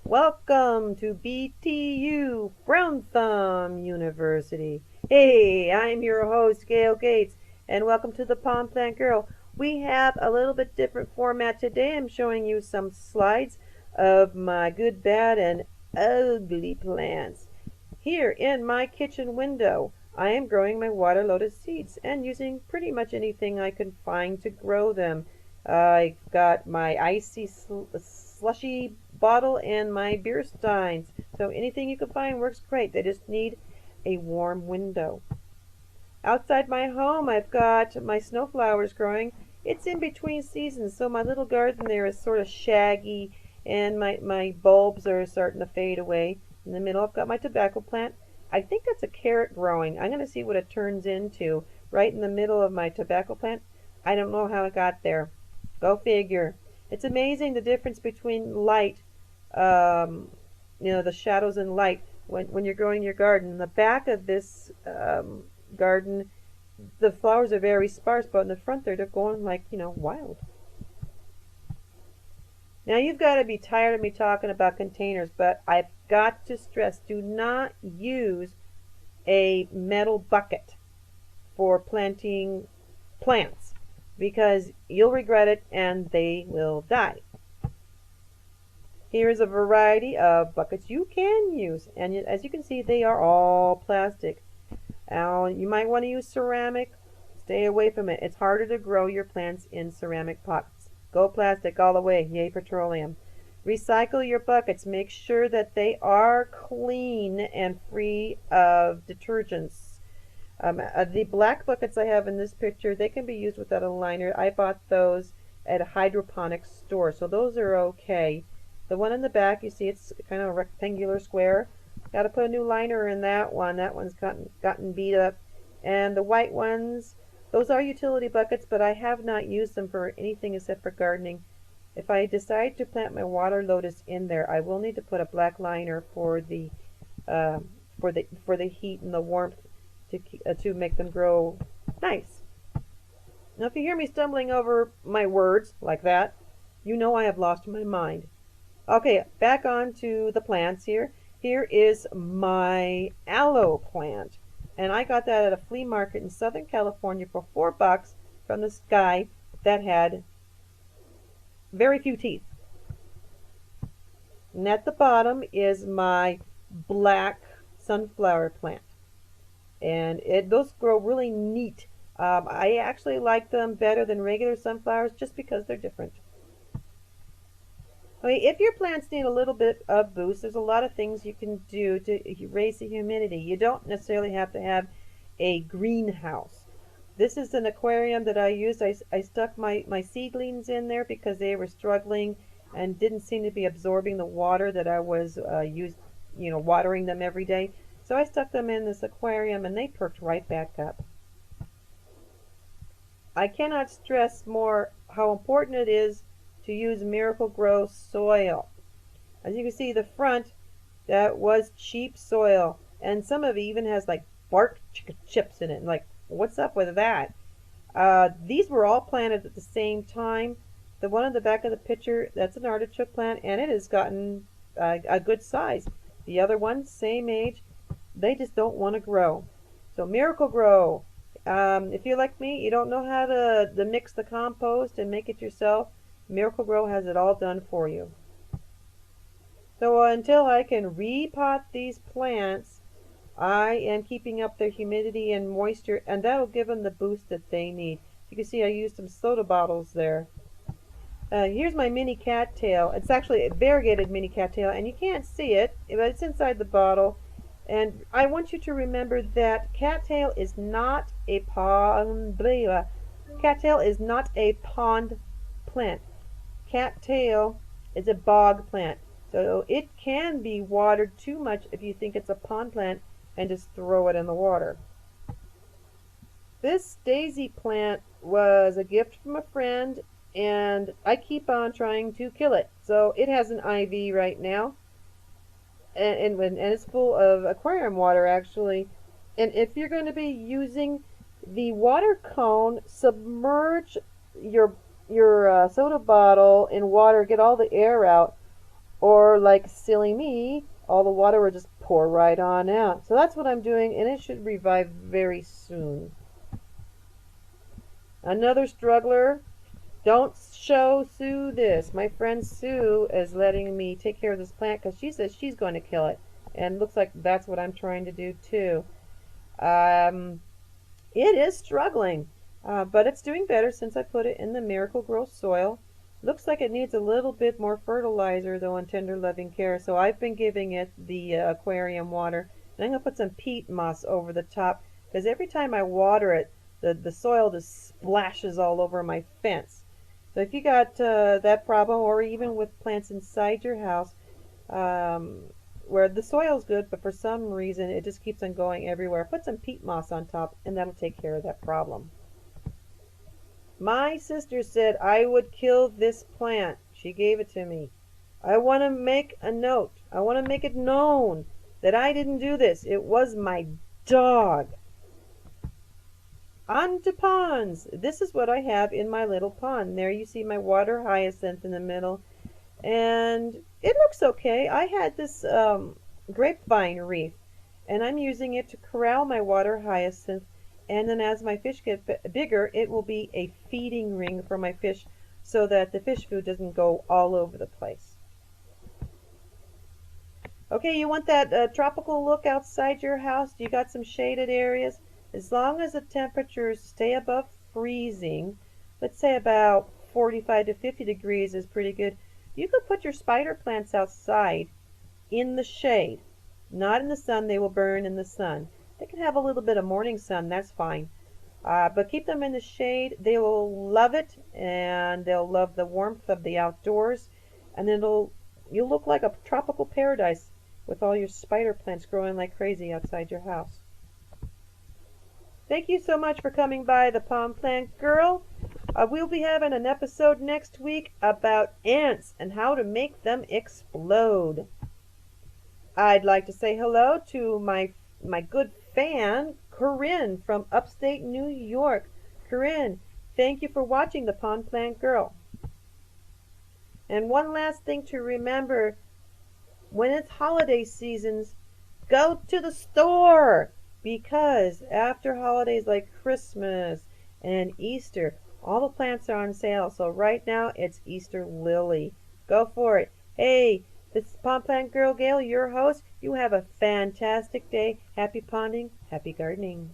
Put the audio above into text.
Welcome to BTU, Brown Thumb University. Hey, I'm your host, Gail Gates, and welcome to the Pond Plant Girl. We have a little bit different format today. I'm showing you some slides of my good, bad, and ugly plants. Here in my kitchen window, I am growing my water lotus seeds and using pretty much anything I can find to grow them. I've got my icy slushy bottle and my beer steins. So anything you can find works great. They just need a warm window. Outside my home, I've got my snowflowers growing. It's in between seasons, so my little garden there is sort of shaggy and my bulbs are starting to fade away. In the middle, I've got my tobacco plant. I think that's a carrot growing. I'm going to see what it turns into right in the middle of my tobacco plant. I don't know how it got there. Go figure. It's amazing the difference between light, um, the shadows and light when you're growing your garden. In the back of this garden, the flowers are very sparse, but in the front they're going like, wild. Now you've got to be tired of me talking about containers, but I've got to stress, do not use a metal bucket for planting plants because you'll regret it and they will die. Here is a variety of buckets you can use, and as you can see, they are all plastic. Now, you might want to use ceramic. Stay away from it. It's harder to grow your plants in ceramic pots. Go plastic all the way. Yay, petroleum. Recycle your buckets. Make sure that they are clean and free of detergents. The black buckets I have in this picture, they can be used without a liner. I bought those at a hydroponics store, so those are okay. The one in the back, you see it's kind of a rectangular square. Got to put a new liner in that one. That one's gotten beat up. And the white ones, those are utility buckets, but I have not used them for anything except for gardening. If I decide to plant my water lotus in there, I will need to put a black liner for the heat and the warmth to make them grow nice. Now, if you hear me stumbling over my words like that, you know I have lost my mind. Okay, back on to the plants here. Here is my aloe plant. And I got that at a flea market in Southern California for $4 from this guy that had very few teeth. And at the bottom is my black sunflower plant. And those grow really neat. I actually like them better than regular sunflowers just because they're different. Okay, if your plants need a little bit of boost, there's a lot of things you can do to raise the humidity. You don't necessarily have to have a greenhouse. This is an aquarium that I used. I stuck my seedlings in there because they were struggling and didn't seem to be absorbing the water that I was watering them every day. So I stuck them in this aquarium and they perked right back up. I cannot stress more how important it is to use Miracle-Gro soil. As you can see, the front, that was cheap soil, and some of it even has like bark chips in it. Like, what's up with that? These were all planted at the same time. The one in the back of the picture, that's an artichoke plant, and it has gotten a good size. The other ones, same age, they just don't want to grow. So Miracle-Gro. If you're like me, you don't know how to mix the compost and make it yourself, Miracle-Gro has it all done for you. So until I can repot these plants, I am keeping up their humidity and moisture, and that'll give them the boost that they need. You can see I used some soda bottles there. Here's my mini cattail. It's actually a variegated mini cattail, and you can't see it, but it's inside the bottle. And I want you to remember that cattail is not a pond plant. Cattail is a bog plant, so it can be watered too much if you think it's a pond plant and just throw it in the water. This daisy plant was a gift from a friend, and I keep on trying to kill it. So it has an IV right now, and it's full of aquarium water actually. And if you're going to be using the water cone, submerge your soda bottle in water, get all the air out, or like silly me, all the water will just pour right on out. So that's what I'm doing, and it should revive very soon. Another struggler. Don't show Sue this. My friend Sue is letting me take care of this plant because she says she's going to kill it. And looks like that's what I'm trying to do too. Um, it is struggling, but it's doing better since I put it in the Miracle-Gro soil. Looks like it needs a little bit more fertilizer though and tender loving care. So I've been giving it the aquarium water. And I'm going to put some peat moss over the top because every time I water it, the soil just splashes all over my fence. So if you got that problem, or even with plants inside your house, um, where the soil's good, but for some reason it just keeps on going everywhere, put some peat moss on top, and that'll take care of that problem. My sister said I would kill this plant. She gave it to me. I want to make a note. I want to make it known that I didn't do this. It was my dog. On to ponds. This is what I have in my little pond. There you see my water hyacinth in the middle. And it looks okay. I had this grapevine wreath, and I'm using it to corral my water hyacinth. And then as my fish get bigger, it will be a feeding ring for my fish so that the fish food doesn't go all over the place. Okay, you want that tropical look outside your house? You got some shaded areas? As long as the temperatures stay above freezing, let's say about 45 to 50 degrees is pretty good. You could put your spider plants outside in the shade. Not in the sun, they will burn in the sun. They can have a little bit of morning sun, that's fine. But keep them in the shade. They will love it, and they'll love the warmth of the outdoors. And then you'll look like a tropical paradise with all your spider plants growing like crazy outside your house. Thank you so much for coming by the Pond Plant Girl. We'll be having an episode next week about ants and how to make them explode. I'd like to say hello to my good fan, Corinne from upstate New York. Corinne, thank you for watching the Pond Plant Girl. And one last thing to remember, when it's holiday seasons, go to the store, because after holidays like Christmas and Easter, all the plants are on sale. So right now it's Easter Lily. Go for it. Hey, this is Pond Plant Girl Gail, your host. You have a fantastic day. Happy ponding, happy gardening.